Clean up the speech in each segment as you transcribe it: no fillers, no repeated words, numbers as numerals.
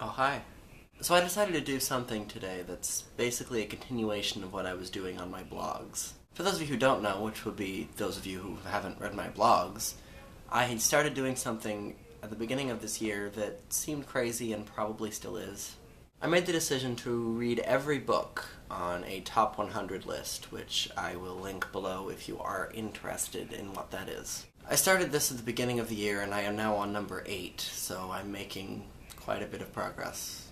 Oh, hi. So I decided to do something today that's basically a continuation of what I was doing on my blogs. For those of you who don't know, which would be those of you who haven't read my blogs, I had started doing something at the beginning of this year that seemed crazy and probably still is. I made the decision to read every book on a top 100 list, which I will link below if you are interested in what that is. I started this at the beginning of the year and I am now on number 8, so I'm making quite a bit of progress.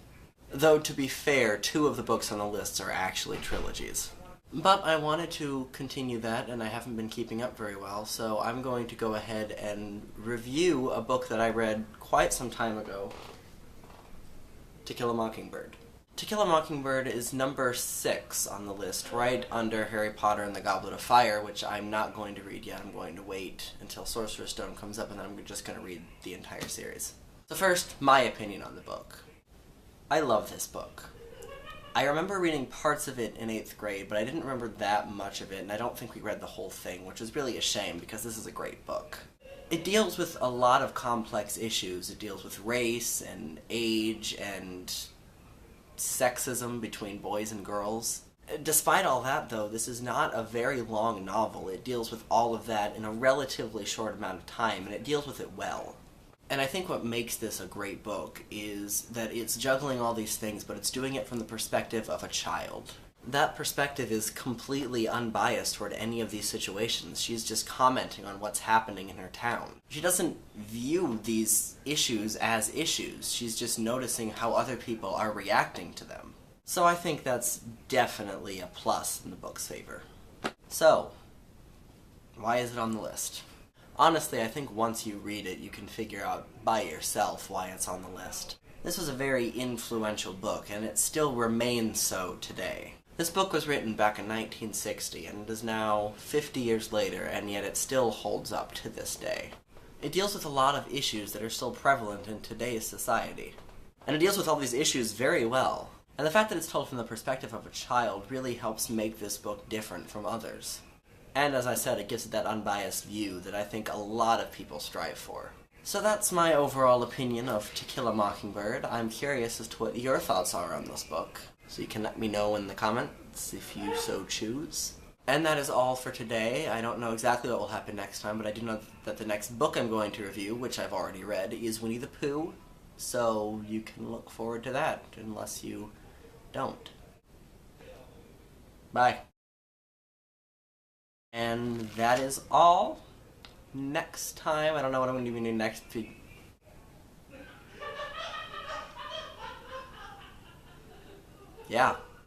Though, to be fair, 2 of the books on the list are actually trilogies. But I wanted to continue that, and I haven't been keeping up very well, so I'm going to go ahead and review a book that I read quite some time ago, To Kill a Mockingbird. To Kill a Mockingbird is number 6 on the list, right under Harry Potter and the Goblet of Fire, which I'm not going to read yet. I'm going to wait until Sorcerer's Stone comes up, and then I'm just going to read the entire series. So first, my opinion on the book. I love this book. I remember reading parts of it in 8th grade, but I didn't remember that much of it, and I don't think we read the whole thing, which is really a shame because this is a great book. It deals with a lot of complex issues. It deals with race and age and sexism between boys and girls. Despite all that, though, this is not a very long novel. It deals with all of that in a relatively short amount of time, and it deals with it well. And I think what makes this a great book is that it's juggling all these things, but it's doing it from the perspective of a child. That perspective is completely unbiased toward any of these situations. She's just commenting on what's happening in her town. She doesn't view these issues as issues. She's just noticing how other people are reacting to them. So I think that's definitely a plus in the book's favor. So, why is it on the list? Honestly, I think once you read it, you can figure out by yourself why it's on the list. This was a very influential book, and it still remains so today. This book was written back in 1960, and it is now 50 years later, and yet it still holds up to this day. It deals with a lot of issues that are still prevalent in today's society. And it deals with all these issues very well. And the fact that it's told from the perspective of a child really helps make this book different from others. And as I said, it gives it that unbiased view that I think a lot of people strive for. So that's my overall opinion of To Kill a Mockingbird. I'm curious as to what your thoughts are on this book, so you can let me know in the comments if you so choose. And that is all for today. I don't know exactly what will happen next time, but I do know that the next book I'm going to review, which I've already read, is Winnie the Pooh, so you can look forward to that, unless you don't. Bye. And that is all. Next time, I don't know what I'm going to be doing next. Yeah.